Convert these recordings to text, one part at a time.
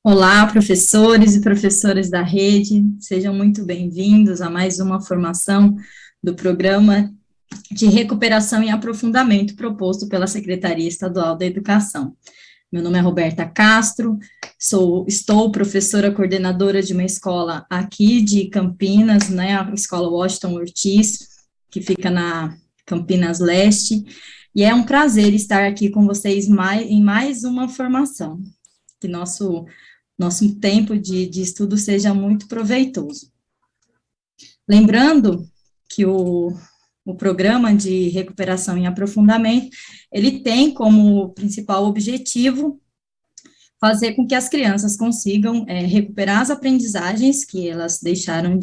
Olá, professores e professoras da rede, sejam muito bem-vindos a mais uma formação do programa de recuperação e aprofundamento proposto pela Secretaria Estadual da Educação. Meu nome é Roberta Castro, estou professora coordenadora de uma escola aqui de Campinas, né, a Escola Washington Ortiz, que fica na Campinas Leste, e é um prazer estar aqui com vocês em mais uma formação, que nosso tempo de estudo seja muito proveitoso. Lembrando que o programa de recuperação e aprofundamento, ele tem como principal objetivo fazer com que as crianças consigam recuperar as aprendizagens que elas deixaram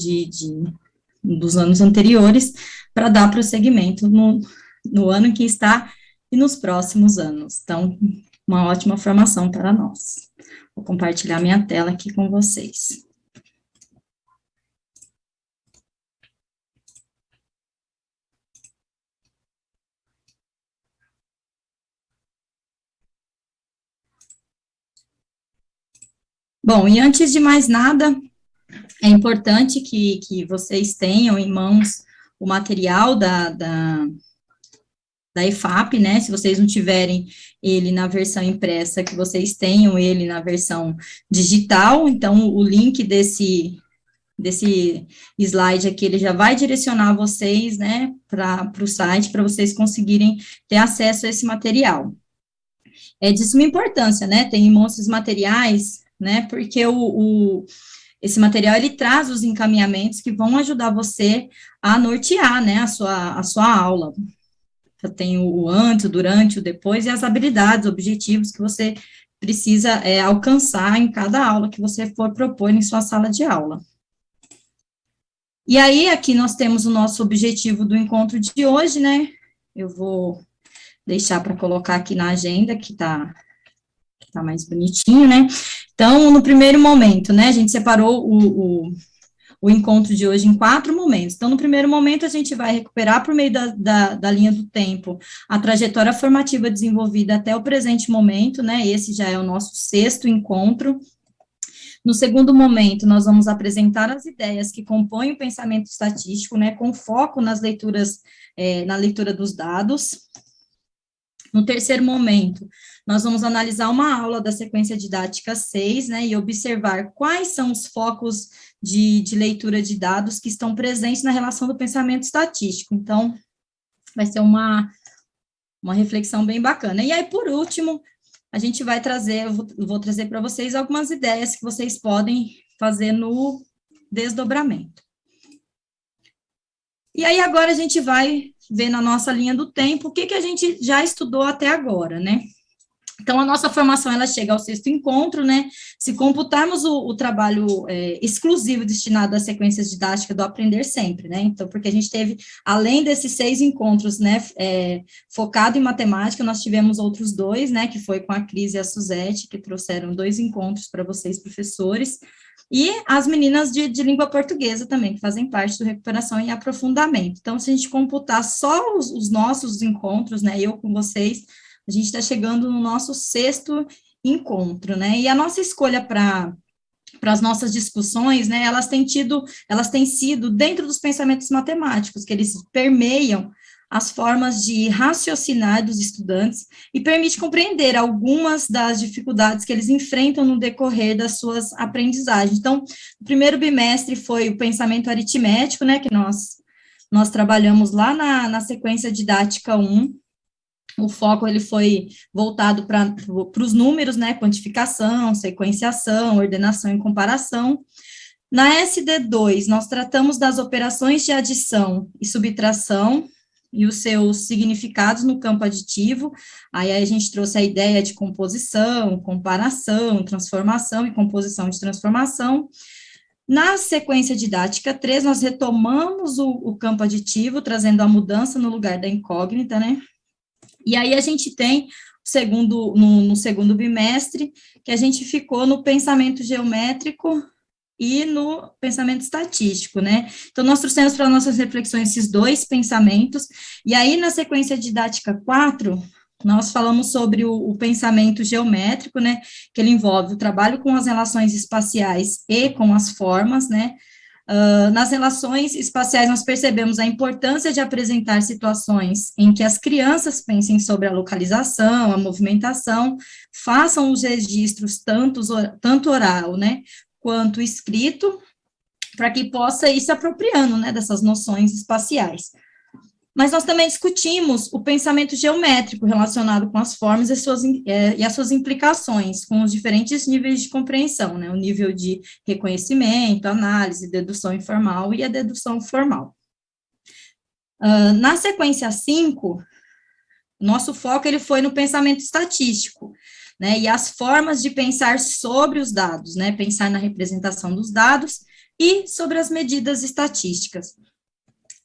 dos anos anteriores, para dar prosseguimento no ano em que está e nos próximos anos. Então, uma ótima formação para nós. Vou compartilhar minha tela aqui com vocês. Bom, e antes de mais nada, é importante que vocês tenham em mãos o material da EFAP, né? Se vocês não tiverem ele na versão impressa, que vocês tenham ele na versão digital. Então, o link desse slide aqui, ele já vai direcionar vocês, né, para o site, para vocês conseguirem ter acesso a esse material. É de suma importância, né, ter em mãos esses materiais, né, porque esse material, ele traz os encaminhamentos que vão ajudar você a nortear, né, a sua aula. Tem o antes, o durante, o depois, e as habilidades, objetivos que você precisa alcançar em cada aula que você for propor em sua sala de aula. E aí, aqui nós temos o nosso objetivo do encontro de hoje, né? Eu vou deixar para colocar aqui na agenda, que tá mais bonitinho, né? Então, no primeiro momento, né, a gente separou o encontro de hoje em 4 momentos. Então, no primeiro momento, a gente vai recuperar, por meio da linha do tempo, a trajetória formativa desenvolvida até o presente momento, né? Esse já é o nosso 6º encontro. No segundo momento, nós vamos apresentar as ideias que compõem o pensamento estatístico, né, com foco nas leituras, na leitura dos dados. No terceiro momento, nós vamos analisar uma aula da sequência didática 6, né, e observar quais são os focos de leitura de dados que estão presentes na relação do pensamento estatístico. Então, vai ser uma reflexão bem bacana. E aí, por último, a gente vai trazer, eu vou trazer para vocês algumas ideias que vocês podem fazer no desdobramento. E aí, agora a gente vai ver na nossa linha do tempo o que a gente já estudou até agora, né? Então, a nossa formação, ela chega ao 6º encontro, né? Se computarmos o trabalho exclusivo destinado às sequências didáticas do Aprender Sempre, né? Então, porque a gente teve, além desses 6 encontros, né, focado em matemática, nós tivemos outros 2, né, que foi com a Cris e a Suzete, que trouxeram 2 encontros para vocês, professores, e as meninas de língua portuguesa também, que fazem parte do Recuperação e Aprofundamento. Então, se a gente computar só os nossos encontros, né, eu com vocês, a gente está chegando no nosso 6º encontro, né, e a nossa escolha para as nossas discussões, né, elas têm sido dentro dos pensamentos matemáticos, que eles permeiam as formas de raciocinar dos estudantes e permite compreender algumas das dificuldades que eles enfrentam no decorrer das suas aprendizagens. Então, o primeiro bimestre foi o pensamento aritmético, né, que nós trabalhamos lá na sequência didática 1, o foco ele foi voltado para os números, né, quantificação, sequenciação, ordenação e comparação. Na SD2, nós tratamos das operações de adição e subtração e os seus significados no campo aditivo. Aí a gente trouxe a ideia de composição, comparação, transformação e composição de transformação. Na sequência didática 3, nós retomamos o campo aditivo, trazendo a mudança no lugar da incógnita, né? E aí a gente tem no segundo bimestre, que a gente ficou no pensamento geométrico e no pensamento estatístico, né? Então, nós trouxemos para nossas reflexões esses 2 pensamentos, e aí na sequência didática 4, nós falamos sobre o pensamento geométrico, né, que ele envolve o trabalho com as relações espaciais e com as formas, né. Nas relações espaciais, nós percebemos a importância de apresentar situações em que as crianças pensem sobre a localização, a movimentação, façam os registros tanto oral, né, quanto escrito, para que possa ir se apropriando, né, dessas noções espaciais. Mas nós também discutimos o pensamento geométrico relacionado com as formas e as suas implicações, com os diferentes níveis de compreensão, né, o nível de reconhecimento, análise, dedução informal e a dedução formal. Na sequência 5, nosso foco ele foi no pensamento estatístico, né, e as formas de pensar sobre os dados, né, pensar na representação dos dados e sobre as medidas estatísticas.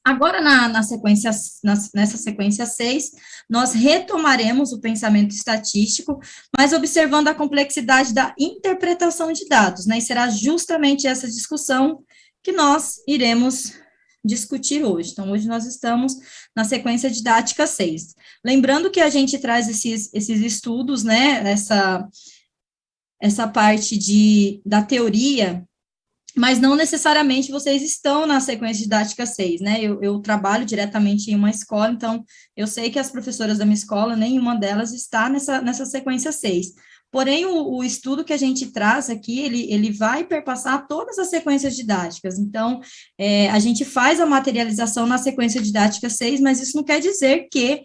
Agora, nessa sequência 6, nós retomaremos o pensamento estatístico, mas observando a complexidade da interpretação de dados, né, e será justamente essa discussão que nós iremos discutir hoje. Então, hoje nós estamos na sequência didática 6. Lembrando que a gente traz esses estudos, né, essa parte da teoria, mas não necessariamente vocês estão na sequência didática 6, né, eu trabalho diretamente em uma escola, então eu sei que as professoras da minha escola, nenhuma delas está nessa sequência 6, porém o estudo que a gente traz aqui, ele vai perpassar todas as sequências didáticas, então a gente faz a materialização na sequência didática 6, mas isso não quer dizer que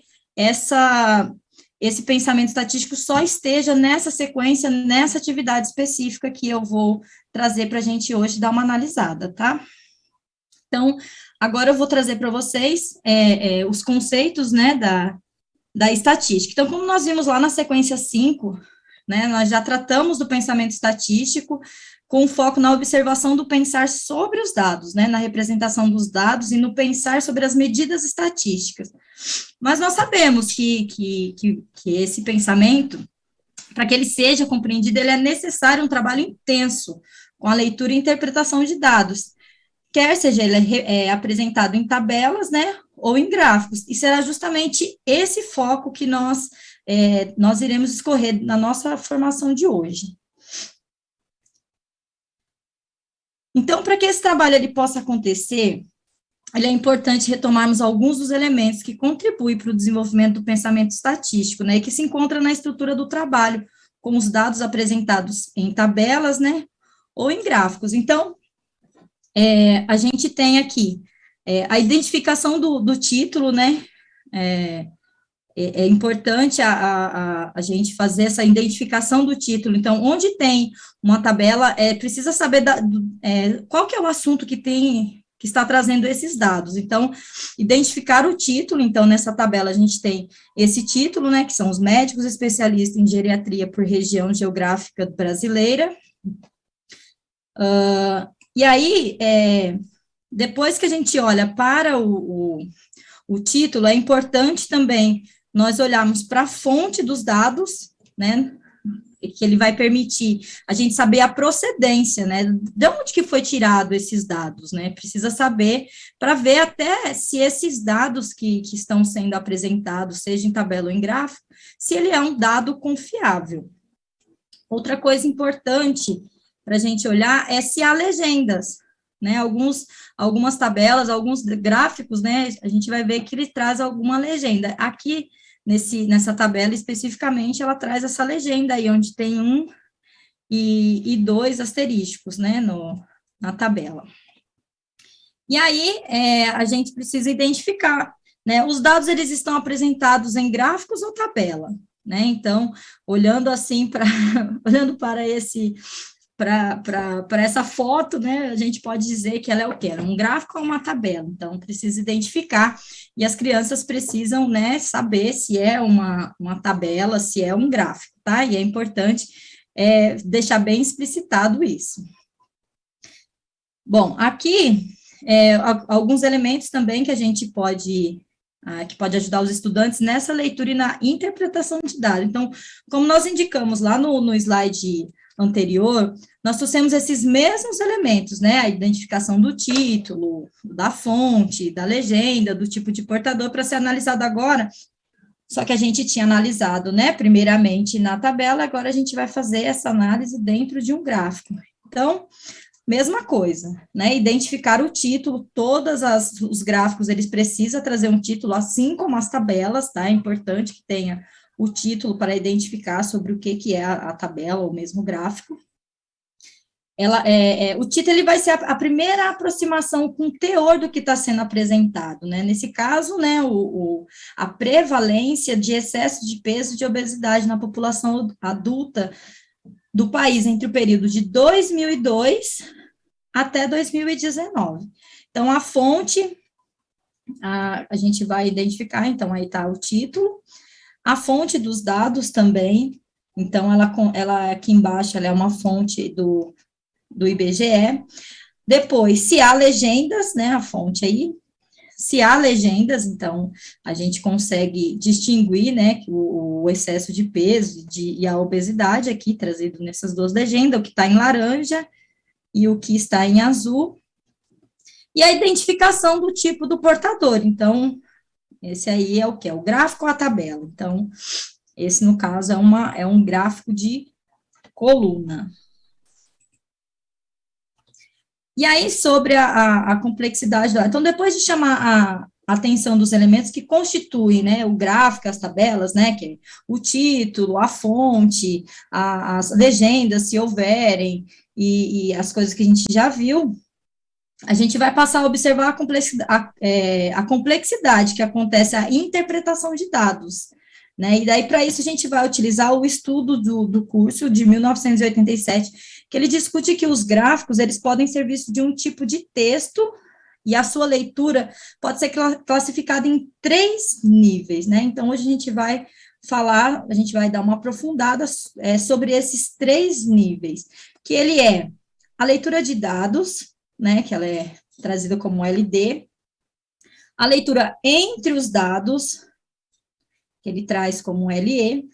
esse pensamento estatístico só esteja nessa sequência, nessa atividade específica que eu vou trazer para a gente hoje dar uma analisada, tá? Então, agora eu vou trazer para vocês os conceitos, né, da estatística. Então, como nós vimos lá na sequência 5, né, nós já tratamos do pensamento estatístico com foco na observação do pensar sobre os dados, né, na representação dos dados e no pensar sobre as medidas estatísticas. Mas nós sabemos que esse pensamento, para que ele seja compreendido, ele é necessário um trabalho intenso com a leitura e interpretação de dados, quer seja ele apresentado em tabelas, né, ou em gráficos, e será justamente esse foco que nós iremos escorrer na nossa formação de hoje. Então, para que esse trabalho ele possa acontecer, ele é importante retomarmos alguns dos elementos que contribuem para o desenvolvimento do pensamento estatístico, né, e que se encontra na estrutura do trabalho, com os dados apresentados em tabelas, né, ou em gráficos. Então, a gente tem aqui a identificação do título, né, é importante a gente fazer essa identificação do título. Então, onde tem uma tabela, precisa saber qual que é o assunto que está trazendo esses dados. Então, identificar o título. Então, nessa tabela a gente tem esse título, né, que são os médicos especialistas em geriatria por região geográfica brasileira. E aí, depois que a gente olha para o título, é importante também nós olharmos para a fonte dos dados, né, que ele vai permitir a gente saber a procedência, né, de onde que foi tirado esses dados, né, precisa saber para ver até se esses dados que estão sendo apresentados, seja em tabela ou em gráfico, se ele é um dado confiável. Outra coisa importante para a gente olhar é se há legendas, né, algumas tabelas, alguns gráficos, né, a gente vai ver que ele traz alguma legenda. Aqui, nessa tabela especificamente, ela traz essa legenda aí, onde tem 1 e 2 asterísticos, né, na tabela. E aí, a gente precisa identificar, né, os dados, eles estão apresentados em gráficos ou tabela, né, então, olhando assim, olhando para essa foto, né, a gente pode dizer que ela é o quê? Um gráfico ou uma tabela, então precisa identificar, e as crianças precisam, né, saber se é uma tabela, se é um gráfico, tá? E é importante deixar bem explicitado isso. Bom, aqui, alguns elementos também que a gente pode ajudar os estudantes nessa leitura e na interpretação de dados. Então, como nós indicamos lá no slide anterior, nós trouxemos esses mesmos elementos, né, a identificação do título, da fonte, da legenda, do tipo de portador, para ser analisado agora Só que a gente tinha analisado, né, primeiramente na tabela, agora a gente vai fazer essa análise dentro de um gráfico. Então, mesma coisa, né, identificar o título, os gráficos, eles precisam trazer um título, assim como as tabelas, tá, é importante que tenha o título para identificar sobre o que é a tabela, ou mesmo gráfico. O título ele vai ser a primeira aproximação com o teor do que está sendo apresentado, né? Nesse caso, né, a prevalência de excesso de peso e de obesidade na população adulta do país entre o período de 2002 até 2019. Então, a fonte, a gente vai identificar, então, aí está o título, a fonte dos dados também, então, ela aqui embaixo, ela é uma fonte do IBGE. Depois, se há legendas, né, a fonte aí, se há legendas, então, a gente consegue distinguir, né, o excesso de peso e a obesidade aqui, trazido nessas duas legendas, o que está em laranja e o que está em azul, e a identificação do tipo do portador, então, esse aí é o que? É o gráfico ou a tabela, então, esse, no caso, é um gráfico de coluna. E aí, sobre a complexidade, então, depois de chamar a atenção dos elementos que constituem, né, o gráfico, as tabelas, né, que é o título, a fonte, as legendas, se houverem, e as coisas que a gente já viu, a gente vai passar a observar a complexidade que acontece a interpretação de dados, né, e daí, para isso, a gente vai utilizar o estudo do curso de 1987, que ele discute que os gráficos, eles podem ser vistos de um tipo de texto, e a sua leitura pode ser classificada em 3 níveis, né, então, hoje a gente vai falar, a gente vai dar uma aprofundada sobre esses 3 níveis, que ele é a leitura de dados, né, que ela é trazida como LD, a leitura entre os dados, que ele traz como LE,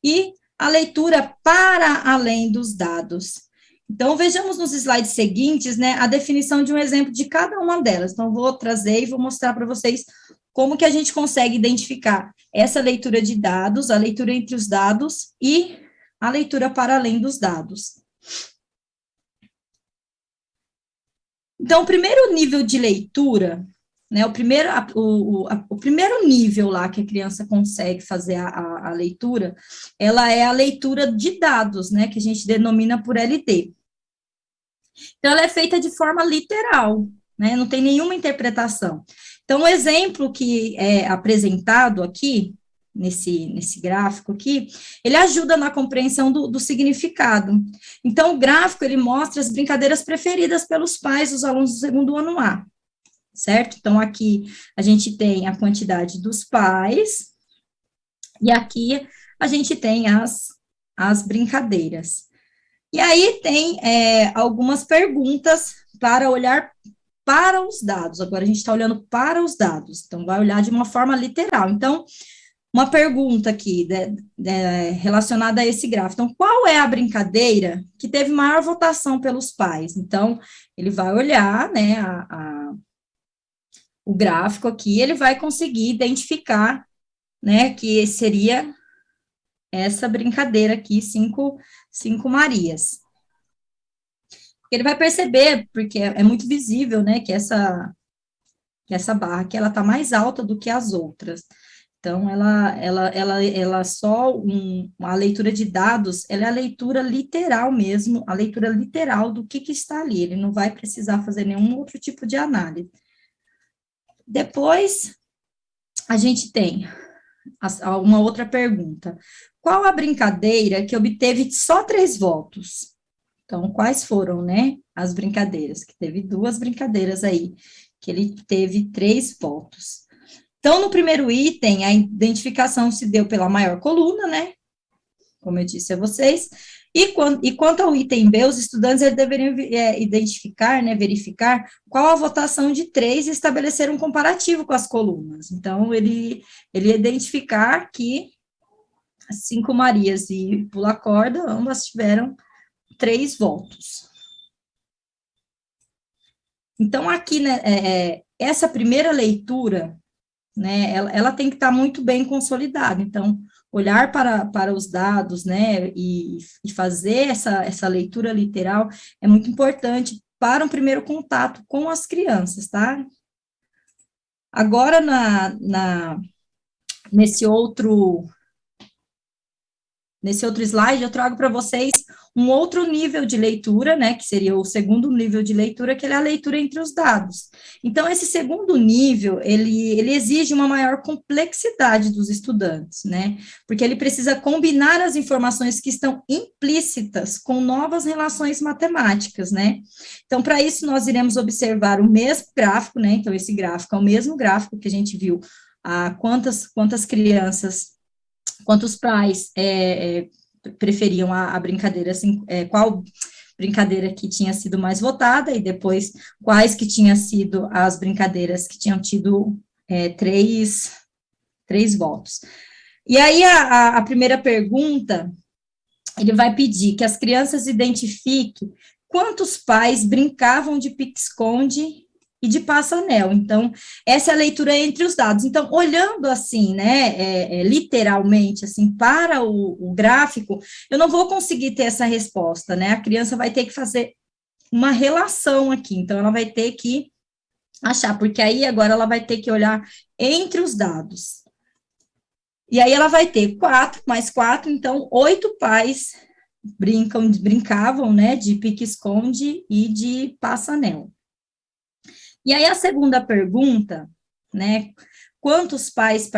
e a leitura para além dos dados. Então, vejamos nos slides seguintes, né, a definição de um exemplo de cada uma delas. Então, vou trazer e vou mostrar para vocês como que a gente consegue identificar essa leitura de dados, a leitura entre os dados e a leitura para além dos dados. Então, o primeiro nível de leitura, né, o primeiro nível lá que a criança consegue fazer a leitura, ela é a leitura de dados, né, que a gente denomina por LD. Então, ela é feita de forma literal, né, não tem nenhuma interpretação. Então, o exemplo que é apresentado aqui, nesse gráfico aqui, ele ajuda na compreensão do significado. Então, o gráfico, ele mostra as brincadeiras preferidas pelos pais dos alunos do segundo ano A, certo? Então, aqui a gente tem a quantidade dos pais, e aqui a gente tem as brincadeiras. E aí tem algumas perguntas para olhar para os dados. Agora a gente está olhando para os dados, então vai olhar de uma forma literal. Então, uma pergunta aqui relacionada a esse gráfico. Então, qual é a brincadeira que teve maior votação pelos pais? Então, ele vai olhar, né, o gráfico aqui, ele vai conseguir identificar, né, que seria essa brincadeira aqui, cinco Marias. Ele vai perceber, porque é muito visível, né, que essa barra aqui, ela está mais alta do que as outras. Então, a leitura de dados, ela é a leitura literal mesmo, a leitura literal do que está ali, ele não vai precisar fazer nenhum outro tipo de análise. Depois, a gente tem uma outra pergunta. Qual a brincadeira que obteve só 3 votos? Então, quais foram, né, as brincadeiras? Que teve 2 brincadeiras aí, que ele teve 3 votos. Então, no primeiro item, a identificação se deu pela maior coluna, né, como eu disse a vocês, e quanto ao item B, os estudantes eles deveriam identificar, né, verificar qual a votação de 3 e estabelecer um comparativo com as colunas. Então, ele identificar que as 5 Marias e Pula Corda, ambas tiveram 3 votos. Então, aqui, né, essa primeira leitura, né, ela tem que estar muito bem consolidada. Então, olhar para os dados, né, e fazer essa leitura literal é muito importante para um primeiro contato com as crianças, tá? Agora, nesse outro slide, eu trago para vocês um outro nível de leitura, né, que seria o segundo nível de leitura, que é a leitura entre os dados. Então, esse segundo nível, ele exige uma maior complexidade dos estudantes, né, porque ele precisa combinar as informações que estão implícitas com novas relações matemáticas, né. Então, para isso, nós iremos observar o mesmo gráfico, né, então, esse gráfico é o mesmo gráfico que a gente viu, quantas crianças, quantos pais preferiam a brincadeira, assim, qual brincadeira que tinha sido mais votada, e depois quais que tinham sido as brincadeiras que tinham tido três votos. E aí, a primeira pergunta, ele vai pedir que as crianças identifiquem quantos pais brincavam de pique-esconde e de passa-anel. Então, essa é a leitura entre os dados. Então, olhando assim, né, literalmente, assim, para o gráfico, eu não vou conseguir ter essa resposta, né? A criança vai ter que fazer uma relação aqui. Então, ela vai ter que achar, porque aí agora ela vai ter que olhar entre os dados. E aí ela vai ter 4 mais 4, então 8 pais brincavam, né, de pique-esconde e de passa-anel. E aí a segunda pergunta, né, quantos pais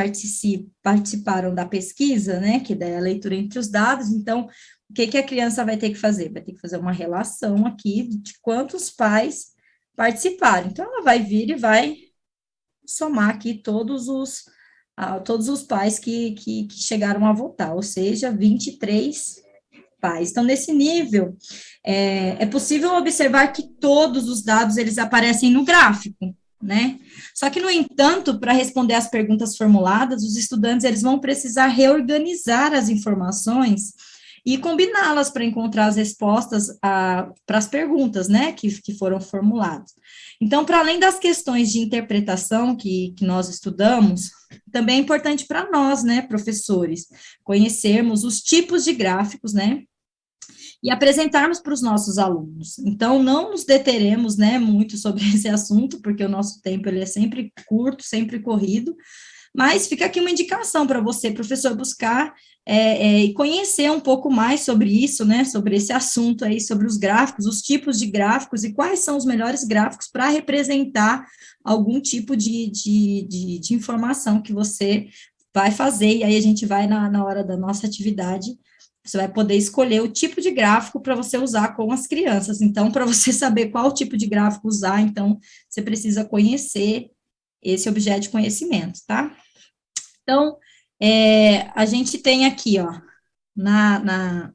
participaram da pesquisa, né, que é a leitura entre os dados, então, o que a criança vai ter que fazer? Vai ter que fazer uma relação aqui de quantos pais participaram. Então, ela vai vir e vai somar aqui todos os pais que chegaram a votar, ou seja, 23 pais. Então, nesse nível, é possível observar que todos os dados, eles aparecem no gráfico, né? Só que, no entanto, para responder às perguntas formuladas, os estudantes, eles vão precisar reorganizar as informações e combiná-las para encontrar as respostas para as perguntas, né, que foram formuladas. Então, para além das questões de interpretação que nós estudamos, também é importante para nós, né, professores, conhecermos os tipos de gráficos, né, e apresentarmos para os nossos alunos. Então, não nos deteremos, né, muito sobre esse assunto, porque o nosso tempo, ele é sempre curto, sempre corrido, mas fica aqui uma indicação para você, professor, buscar e conhecer um pouco mais sobre isso, né, sobre esse assunto aí, sobre os gráficos, os tipos de gráficos e quais são os melhores gráficos para representar algum tipo de informação que você vai fazer, e aí a gente vai na hora da nossa atividade, você vai poder escolher o tipo de gráfico para você usar com as crianças. Então, para você saber qual tipo de gráfico usar, então, você precisa conhecer esse objeto de conhecimento, tá? Então, a gente tem aqui, ó,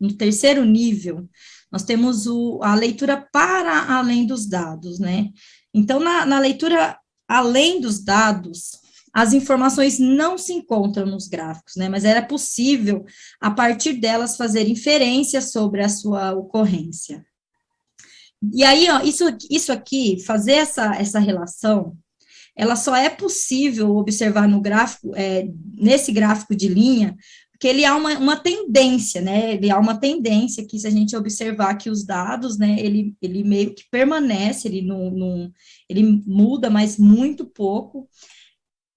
no terceiro nível, nós temos a leitura para além dos dados, né? Então, na leitura além dos dados, as informações não se encontram nos gráficos, né? Mas era possível, a partir delas, fazer inferências sobre a sua ocorrência. E aí, ó, isso aqui, fazer essa relação, ela só é possível observar no gráfico, nesse gráfico de linha, porque ele há uma tendência, né, ele há uma tendência que, se a gente observar que os dados, né, ele meio que permanece, ele muda, mas muito pouco,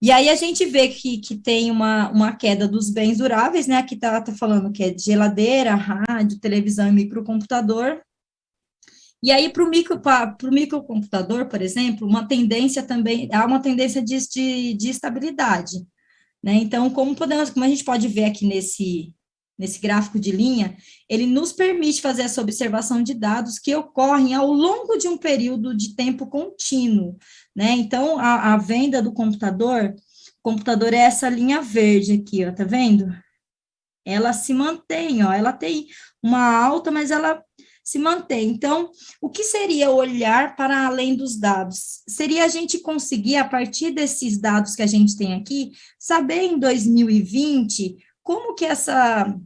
e aí a gente vê que tem uma queda dos bens duráveis, né, aqui tá falando que é de geladeira, rádio, televisão e microcomputador. E aí, para o microcomputador, por exemplo, há uma tendência de estabilidade, né? Então, como a gente pode ver aqui nesse gráfico de linha, ele nos permite fazer essa observação de dados que ocorrem ao longo de um período de tempo contínuo, né? Então, a venda do computador é essa linha verde aqui, ó, tá vendo? Ela se mantém, ó, ela tem uma alta, mas ela se mantém. Então, o que seria olhar para além dos dados? Seria a gente conseguir, a partir desses dados que a gente tem aqui, saber em 2020 como que essa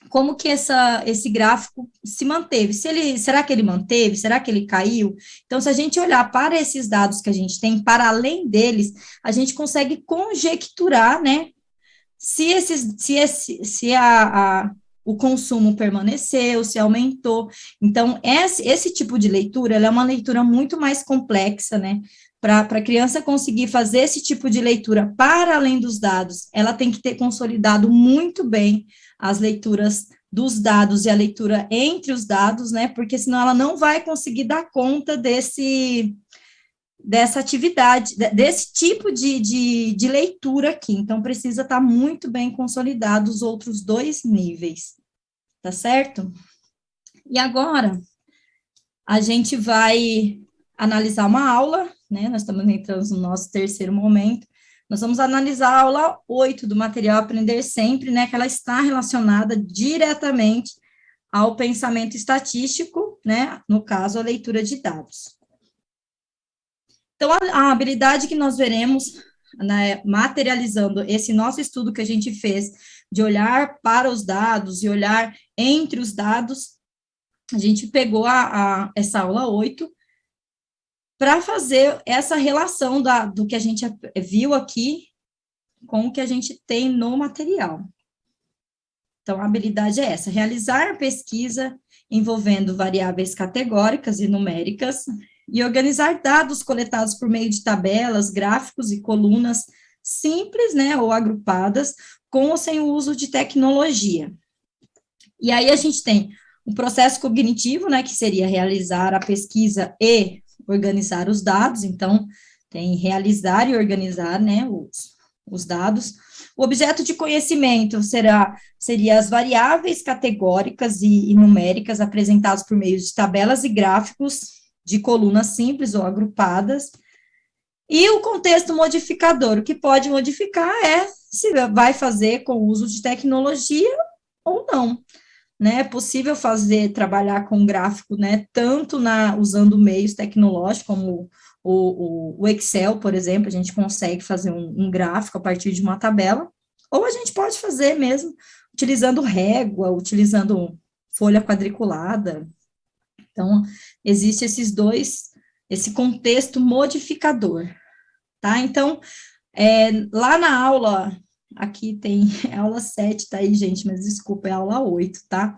como que esse gráfico se manteve. Será que ele manteve? Será que ele caiu? Então, se a gente olhar para esses dados que a gente tem, para além deles, a gente consegue conjecturar, né, se o consumo permaneceu, se aumentou. Então, esse tipo de leitura, ela é uma leitura muito mais complexa, né? Para a criança conseguir fazer esse tipo de leitura para além dos dados, ela tem que ter consolidado muito bem as leituras dos dados e a leitura entre os dados, né? Porque senão ela não vai conseguir dar conta dessa atividade, desse tipo de leitura aqui. Então, precisa estar muito bem consolidado os outros dois níveis, tá certo? E agora, a gente vai analisar uma aula, né? Nós estamos entrando no nosso terceiro momento. Nós vamos analisar a aula 8 do material Aprender Sempre, né? Que ela está relacionada diretamente ao pensamento estatístico, né? No caso, a leitura de dados. Então, a habilidade que nós veremos, né, materializando esse nosso estudo que a gente fez, de olhar para os dados e olhar entre os dados, a gente pegou essa aula 8 para fazer essa relação do que a gente viu aqui com o que a gente tem no material. Então, a habilidade é essa: realizar pesquisa envolvendo variáveis categóricas e numéricas e organizar dados coletados por meio de tabelas, gráficos e colunas simples, né, ou agrupadas, com ou sem o uso de tecnologia. E aí a gente tem o processo cognitivo, né, que seria realizar a pesquisa e organizar os dados. Então, tem realizar e organizar, né, os dados. O objeto de conhecimento seria as variáveis categóricas e numéricas apresentadas por meio de tabelas e gráficos de colunas simples ou agrupadas. E o contexto modificador, o que pode modificar é se vai fazer com o uso de tecnologia ou não. Né, é possível trabalhar com gráfico, né, tanto usando meios tecnológicos, como o Excel, por exemplo, a gente consegue fazer um gráfico a partir de uma tabela, ou a gente pode fazer mesmo utilizando régua, utilizando folha quadriculada. Então, existe esse contexto modificador, tá? Então, lá na aula, aqui tem aula 7, tá aí, gente, mas desculpa, é aula 8, tá?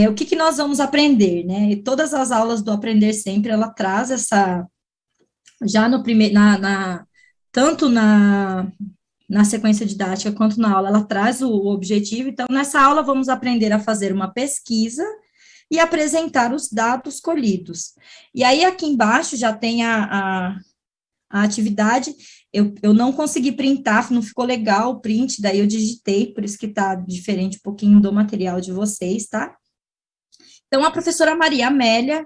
O que nós vamos aprender, né? E todas as aulas do Aprender Sempre, ela traz já no primeiro, tanto na sequência didática quanto na aula, ela traz o objetivo. Então, nessa aula, vamos aprender a fazer uma pesquisa e apresentar os dados colhidos. E aí, aqui embaixo, já tem a atividade. Eu não consegui printar, não ficou legal o print, daí eu digitei, por isso que tá diferente um pouquinho do material de vocês, tá? Então, a professora Maria Amélia,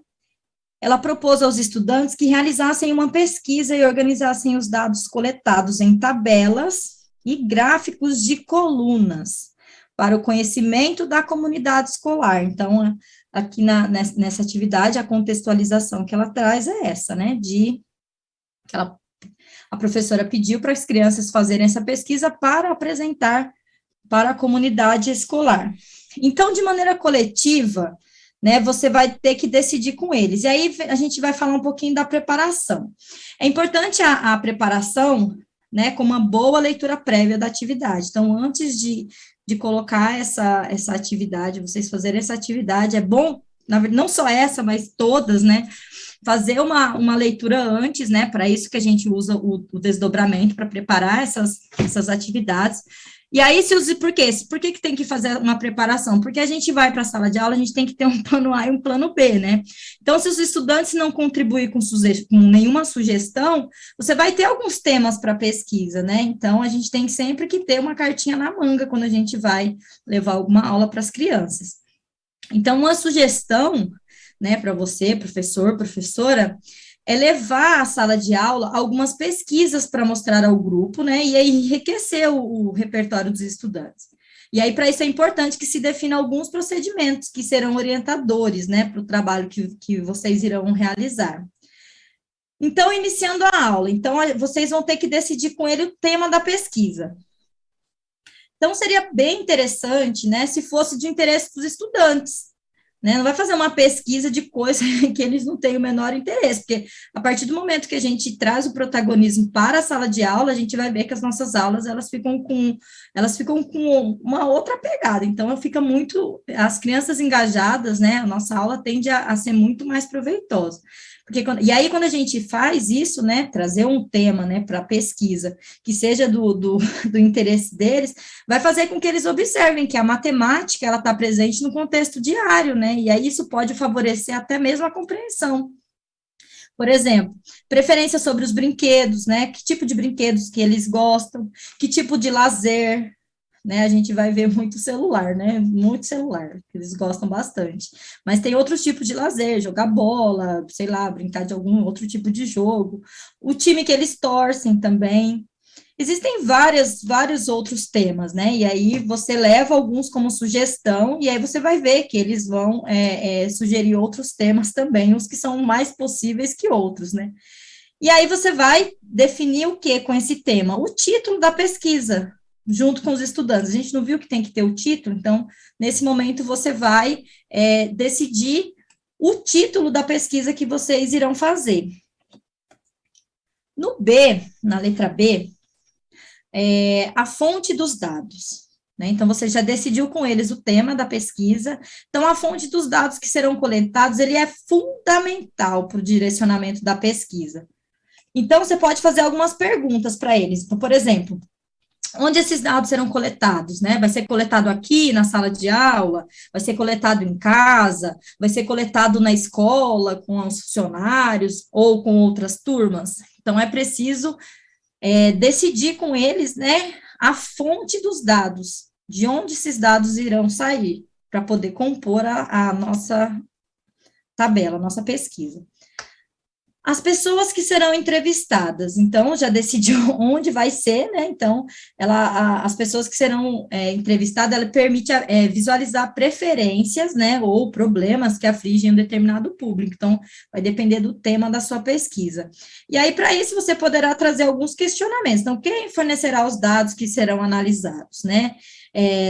ela propôs aos estudantes que realizassem uma pesquisa e organizassem os dados coletados em tabelas e gráficos de colunas para o conhecimento da comunidade escolar. Então, aqui nessa atividade, a contextualização que ela traz é essa, né, a professora pediu para as crianças fazerem essa pesquisa para apresentar para a comunidade escolar. Então, de maneira coletiva, né, você vai ter que decidir com eles. E aí a gente vai falar um pouquinho da preparação. É importante a preparação, né, com uma boa leitura prévia da atividade. Então, antes de colocar essa atividade, vocês fazerem essa atividade, é bom, na verdade, não só essa, mas todas, né, fazer uma leitura antes, né, para isso que a gente usa o desdobramento, para preparar essas atividades. E aí, por quê? Por que tem que fazer uma preparação? Porque a gente vai para a sala de aula, a gente tem que ter um plano A e um plano B, né? Então, se os estudantes não contribuírem com nenhuma sugestão, você vai ter alguns temas para pesquisa, né? Então, a gente tem sempre que ter uma cartinha na manga quando a gente vai levar alguma aula para as crianças. Então, uma sugestão, né, para você, professor, professora, é levar à sala de aula algumas pesquisas para mostrar ao grupo, né, e aí enriquecer o repertório dos estudantes. E aí, para isso, é importante que se defina alguns procedimentos que serão orientadores, né, para o trabalho que vocês irão realizar. Então, iniciando a aula, então, vocês vão ter que decidir com ele o tema da pesquisa. Então, seria bem interessante, né, se fosse de interesse dos estudantes, né, não vai fazer uma pesquisa de coisa que eles não têm o menor interesse, porque a partir do momento que a gente traz o protagonismo para a sala de aula, a gente vai ver que as nossas aulas, elas ficam com uma outra pegada, então fica muito, as crianças engajadas, né, a nossa aula tende a ser muito mais proveitosa. Porque e aí, quando a gente faz isso, né, trazer um tema, né, para pesquisa, que seja do interesse deles, vai fazer com que eles observem que a matemática, ela está presente no contexto diário, né, e aí isso pode favorecer até mesmo a compreensão. Por exemplo, preferência sobre os brinquedos, né, que tipo de brinquedos que eles gostam, que tipo de lazer, né, a gente vai ver muito celular, né, muito celular, que eles gostam bastante, mas tem outros tipos de lazer, jogar bola, sei lá, brincar de algum outro tipo de jogo, o time que eles torcem também, existem vários outros temas, né, e aí você leva alguns como sugestão, e aí você vai ver que eles vão sugerir outros temas também, os que são mais possíveis que outros, né. E aí você vai definir o que com esse tema? O título da pesquisa, junto com os estudantes. A gente não viu que tem que ter o título, então, nesse momento, você vai decidir o título da pesquisa que vocês irão fazer. No B, na letra B, a fonte dos dados. Né? Então, você já decidiu com eles o tema da pesquisa. Então, a fonte dos dados que serão coletados, ele é fundamental para o direcionamento da pesquisa. Então, você pode fazer algumas perguntas para eles. Então, por exemplo, onde esses dados serão coletados, né? Vai ser coletado aqui, na sala de aula? Vai ser coletado em casa? Vai ser coletado na escola, com os funcionários, ou com outras turmas? Então, é preciso decidir com eles, né, a fonte dos dados, de onde esses dados irão sair, para poder compor a nossa tabela, a nossa pesquisa. As pessoas que serão entrevistadas, então, já decidiu onde vai ser, né, então, as pessoas que serão entrevistadas, ela permite visualizar preferências, né, ou problemas que afligem um determinado público, então, vai depender do tema da sua pesquisa. E aí, para isso, você poderá trazer alguns questionamentos, então, quem fornecerá os dados que serão analisados, né,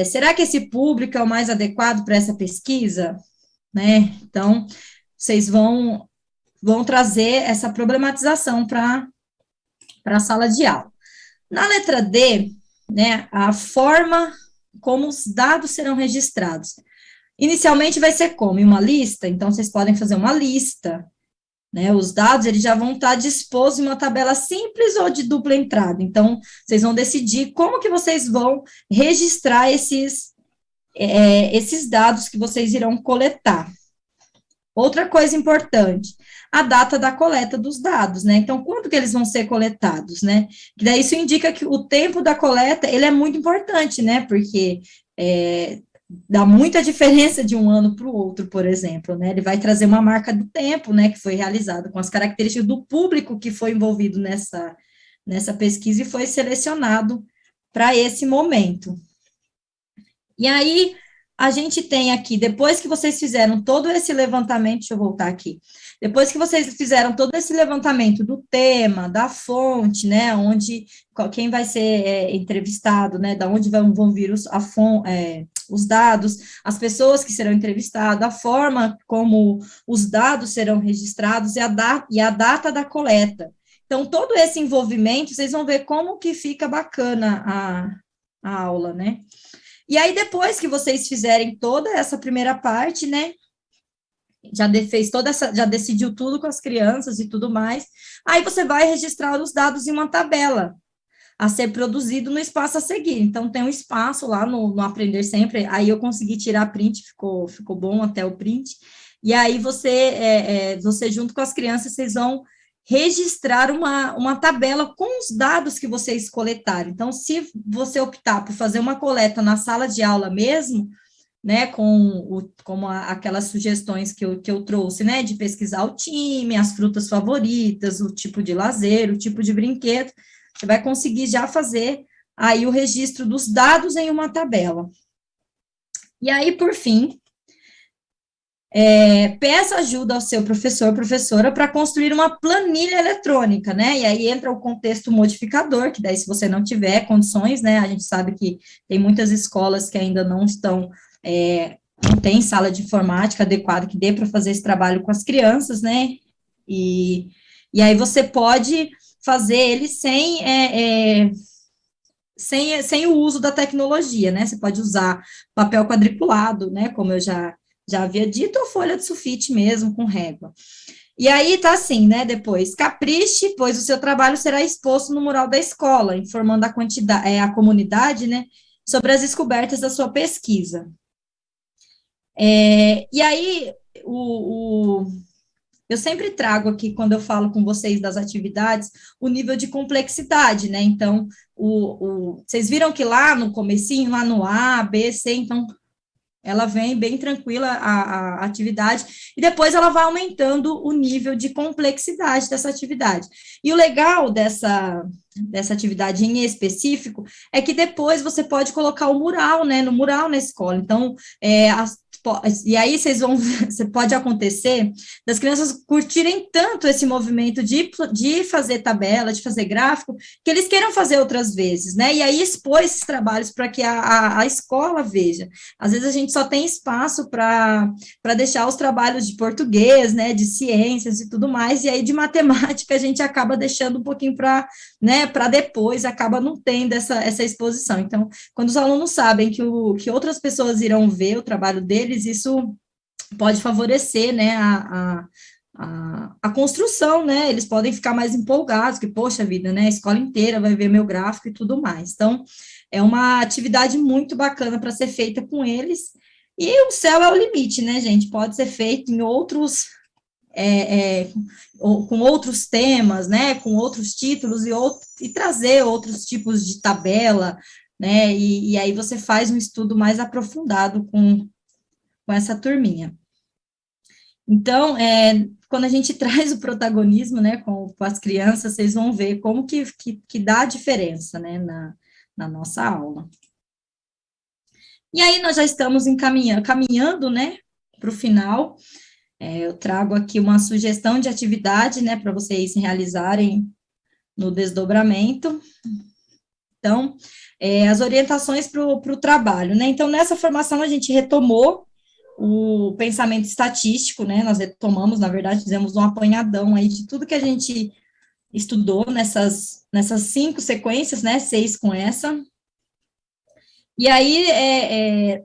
será que esse público é o mais adequado para essa pesquisa, né, então, vocês vão trazer essa problematização para a sala de aula. Na letra D, né, a forma como os dados serão registrados. Inicialmente vai ser como? Em uma lista, então vocês podem fazer uma lista, né, os dados eles já vão estar dispostos em uma tabela simples ou de dupla entrada, então vocês vão decidir como que vocês vão registrar esses dados que vocês irão coletar. Outra coisa importante, a data da coleta dos dados, né? Então, quando que eles vão ser coletados, né? Que daí isso indica que o tempo da coleta, ele é muito importante, né? Porque dá muita diferença de um ano para o outro, por exemplo, né? Ele vai trazer uma marca do tempo, né? Que foi realizado com as características do público que foi envolvido nessa pesquisa e foi selecionado para esse momento. E aí, a gente tem aqui, depois que vocês fizeram todo esse levantamento, deixa eu voltar aqui, depois que vocês fizeram todo esse levantamento do tema, da fonte, né, quem vai ser entrevistado, né, da onde vão vir os dados, as pessoas que serão entrevistadas, a forma como os dados serão registrados e a data da coleta. Então, todo esse envolvimento, vocês vão ver como que fica bacana a aula, né. E aí, depois que vocês fizerem toda essa primeira parte, né, já decidiu tudo com as crianças e tudo mais, aí você vai registrar os dados em uma tabela a ser produzido no espaço a seguir. Então, tem um espaço lá no Aprender Sempre, aí eu consegui tirar print, ficou bom até o print, e aí você junto com as crianças, vocês vão registrar uma tabela com os dados que vocês coletaram. Então, se você optar por fazer uma coleta na sala de aula mesmo, né, como aquelas sugestões que eu trouxe, né, de pesquisar o time, as frutas favoritas, o tipo de lazer, o tipo de brinquedo, você vai conseguir já fazer aí o registro dos dados em uma tabela. E aí, por fim, Peça ajuda ao seu professor, professora, para construir uma planilha eletrônica, né? E aí entra o contexto modificador, que daí, se você não tiver condições, né? A gente sabe que tem muitas escolas que ainda não estão, não tem sala de informática adequada que dê para fazer esse trabalho com as crianças, né? E aí você pode fazer ele sem o uso da tecnologia, né? Você pode usar papel quadriculado, né? Como eu já havia dito, ou folha de sulfite mesmo, com régua. E aí tá assim, né? Depois, capriche, pois o seu trabalho será exposto no mural da escola, informando a comunidade, né? Sobre as descobertas da sua pesquisa. E aí, eu sempre trago aqui, quando eu falo com vocês das atividades, o nível de complexidade, né? Então, vocês viram que lá no comecinho, lá no A, B, C, então, ela vem bem tranquila, a atividade, e depois ela vai aumentando o nível de complexidade dessa atividade. E o legal dessa atividade em específico é que depois você pode colocar o mural, né, no mural na escola. Então, e aí você pode acontecer das crianças curtirem tanto esse movimento de fazer tabela, de fazer gráfico, que eles queiram fazer outras vezes, né? E aí expor esses trabalhos para que a escola veja. Às vezes a gente só tem espaço para deixar os trabalhos de português, né, de ciências e tudo mais, e aí de matemática a gente acaba deixando um pouquinho para, né, para depois, acaba não tendo essa exposição. Então, quando os alunos sabem que outras pessoas irão ver o trabalho deles, isso pode favorecer, né, a construção, né, eles podem ficar mais empolgados, que, poxa vida, né, a escola inteira vai ver meu gráfico e tudo mais. Então, é uma atividade muito bacana para ser feita com eles, e o céu é o limite, né, gente, pode ser feito em outros, com outros temas, né, com outros títulos e trazer outros tipos de tabela, né, e aí você faz um estudo mais aprofundado com essa turminha. Então, quando a gente traz o protagonismo, né, com as crianças, vocês vão ver como que dá a diferença, né, na nossa aula. E aí, nós já estamos caminhando, né, para o final. Eu trago aqui uma sugestão de atividade, né, para vocês realizarem no desdobramento. Então, as orientações para o trabalho, né, então, nessa formação, a gente retomou o pensamento estatístico, né, nós retomamos, na verdade, fizemos um apanhadão aí de tudo que a gente estudou nessas 5 sequências, né, 6 com essa, e aí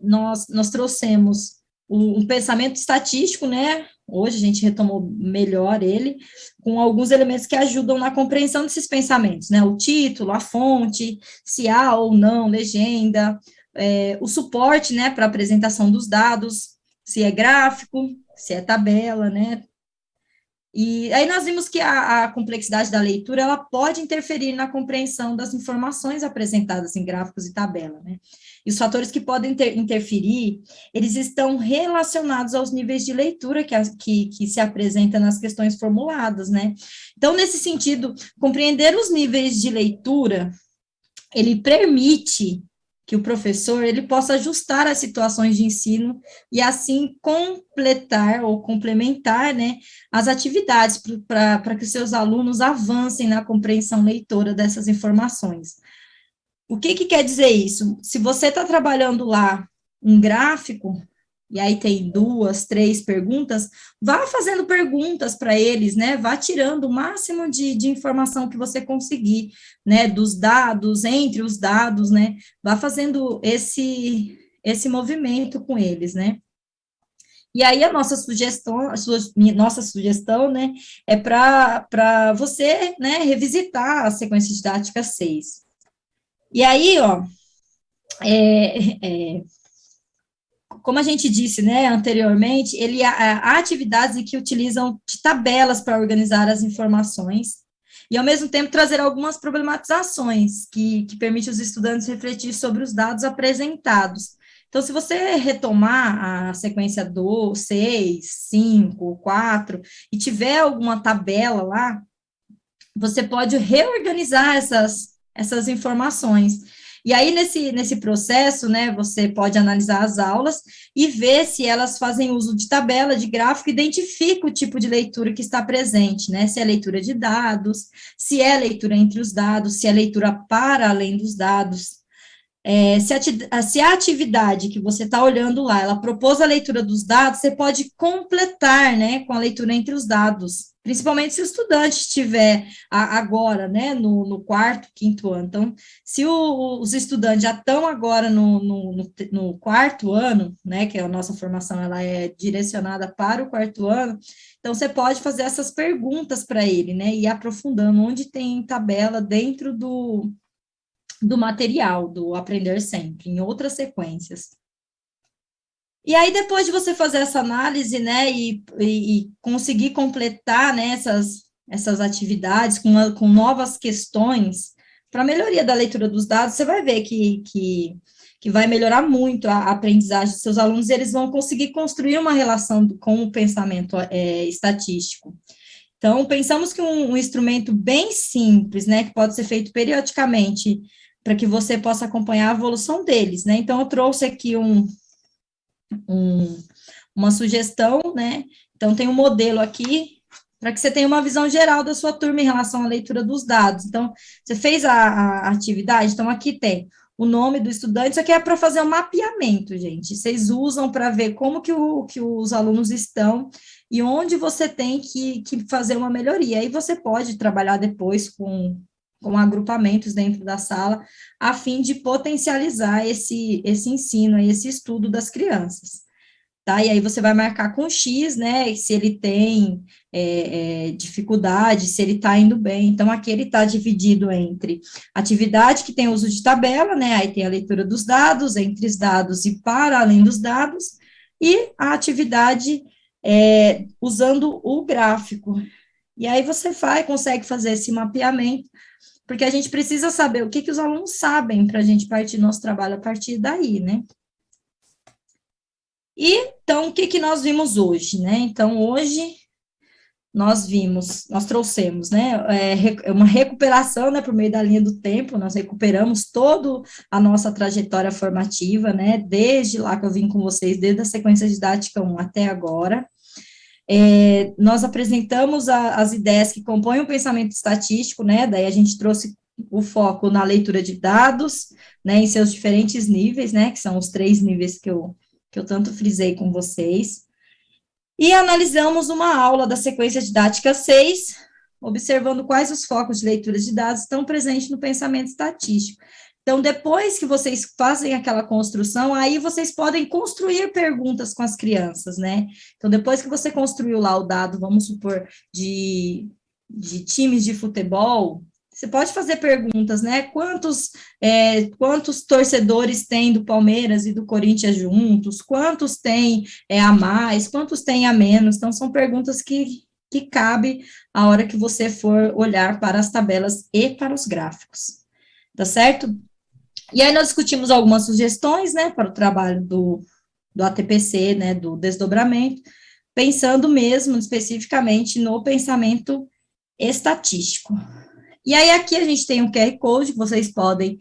nós trouxemos um pensamento estatístico, né, hoje a gente retomou melhor ele, com alguns elementos que ajudam na compreensão desses pensamentos, né, o título, a fonte, se há ou não legenda, o suporte, né, para apresentação dos dados, se é gráfico, se é tabela, né, e aí nós vimos que a complexidade da leitura, ela pode interferir na compreensão das informações apresentadas em gráficos e tabela, né, e os fatores que podem interferir, eles estão relacionados aos níveis de leitura que se apresenta nas questões formuladas, né, então, nesse sentido, compreender os níveis de leitura, ele permite que o professor, ele possa ajustar as situações de ensino e, assim, completar ou complementar, né, as atividades para que os seus alunos avancem na compreensão leitora dessas informações. O que quer dizer isso? Se você está trabalhando lá um gráfico, e aí tem 2, 3 perguntas, vá fazendo perguntas para eles, né, vá tirando o máximo de informação que você conseguir, né, dos dados, entre os dados, né, vá fazendo esse movimento com eles, né. E aí a nossa sugestão, né, é para você, né, revisitar a sequência didática 6. E aí, ó, como a gente disse, né, anteriormente, há atividades que utilizam de tabelas para organizar as informações e, ao mesmo tempo, trazer algumas problematizações que permitem os estudantes refletir sobre os dados apresentados. Então, se você retomar a sequência 2, 6, 5, 4, e tiver alguma tabela lá, você pode reorganizar essas informações. E aí, nesse processo, né, você pode analisar as aulas e ver se elas fazem uso de tabela, de gráfico, identifica o tipo de leitura que está presente, né, se é leitura de dados, se é leitura entre os dados, se é leitura para além dos dados. Se a atividade que você está olhando lá, ela propôs a leitura dos dados, você pode completar, né, com a leitura entre os dados, principalmente se o estudante estiver agora, né, no quarto, quinto ano. Então, se os estudantes já estão agora no quarto ano, né, que a nossa formação ela é direcionada para o quarto ano, então você pode fazer essas perguntas para ele, né, e ir aprofundando onde tem tabela dentro do material, do aprender sempre, em outras sequências. E aí, depois de você fazer essa análise, né, e conseguir completar, né, essas atividades com novas questões, para melhoria da leitura dos dados, você vai ver que vai melhorar muito a aprendizagem dos seus alunos, e eles vão conseguir construir uma relação com o pensamento estatístico. Então, pensamos que um instrumento bem simples, né, que pode ser feito periodicamente, para que você possa acompanhar a evolução deles, né? Então, eu trouxe aqui uma sugestão, né? Então, tem um modelo aqui, para que você tenha uma visão geral da sua turma em relação à leitura dos dados. Então, você fez a atividade, então aqui tem o nome do estudante, isso aqui é para fazer um mapeamento, gente. Vocês usam para ver como que os alunos estão e onde você tem que fazer uma melhoria. Aí você pode trabalhar depois com agrupamentos dentro da sala, a fim de potencializar esse ensino, esse estudo das crianças. Tá? E aí você vai marcar com X, né, se ele tem dificuldade, se ele está indo bem. Então, aqui ele está dividido entre atividade que tem uso de tabela, né, aí tem a leitura dos dados, entre os dados e para além dos dados, e a atividade usando o gráfico. E aí você consegue fazer esse mapeamento, porque a gente precisa saber o que os alunos sabem para a gente partir nosso trabalho a partir daí, né? E, então, o que nós vimos hoje, né? Então, hoje, nós trouxemos, né, uma recuperação, né, por meio da linha do tempo, nós recuperamos toda a nossa trajetória formativa, né, desde lá que eu vim com vocês, desde a sequência didática 1 até agora. Nós apresentamos as ideias que compõem o pensamento estatístico, né, daí a gente trouxe o foco na leitura de dados, né, em seus diferentes níveis, né, que são os 3 níveis que eu tanto frisei com vocês, e analisamos uma aula da sequência didática 6, observando quais os focos de leitura de dados estão presentes no pensamento estatístico. Então, depois que vocês fazem aquela construção, aí vocês podem construir perguntas com as crianças, né? Então, depois que você construiu lá o dado, vamos supor, de times de futebol, você pode fazer perguntas, né? Quantos torcedores tem do Palmeiras e do Corinthians juntos? Quantos tem a mais? Quantos tem a menos? Então, são perguntas que cabe a hora que você for olhar para as tabelas e para os gráficos. Tá certo? E aí nós discutimos algumas sugestões, né, para o trabalho do ATPC, né, do desdobramento, pensando mesmo especificamente no pensamento estatístico. E aí aqui a gente tem um QR Code que vocês podem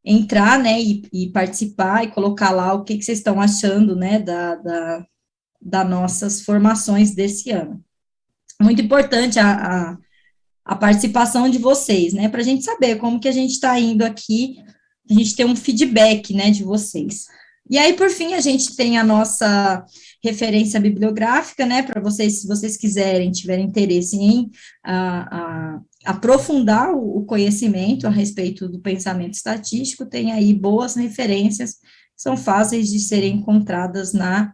entrar, né, e participar e colocar lá o que vocês estão achando, né, das nossas formações desse ano. Muito importante a participação de vocês, né, para a gente saber como que a gente está indo aqui, a gente ter um feedback, né, de vocês. E aí, por fim, a gente tem a nossa referência bibliográfica, né, para vocês, se vocês quiserem, tiverem interesse em aprofundar o conhecimento a respeito do pensamento estatístico, tem aí boas referências, são fáceis de serem encontradas na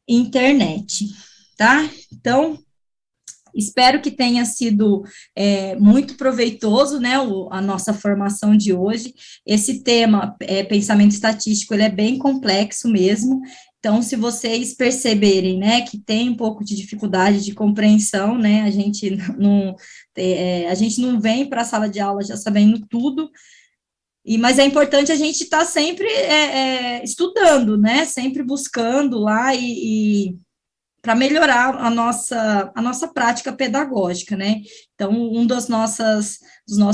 internet, tá? Então, espero que tenha sido muito proveitoso, né, a nossa formação de hoje. Esse tema, pensamento estatístico, ele é bem complexo mesmo, então, se vocês perceberem, né, que tem um pouco de dificuldade de compreensão, né, a gente não vem para a sala de aula já sabendo tudo, mas é importante a gente estar sempre estudando, né, sempre buscando lá e para melhorar a nossa prática pedagógica, né? Então, um dos nossos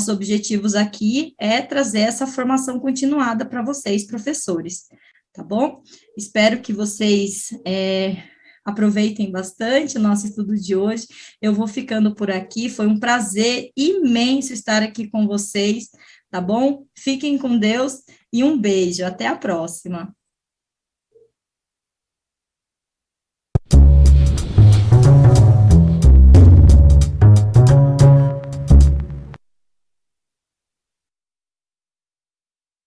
objetivos aqui é trazer essa formação continuada para vocês, professores, tá bom? Espero que vocês aproveitem bastante o nosso estudo de hoje. Eu vou ficando por aqui, foi um prazer imenso estar aqui com vocês, tá bom? Fiquem com Deus e um beijo, até a próxima.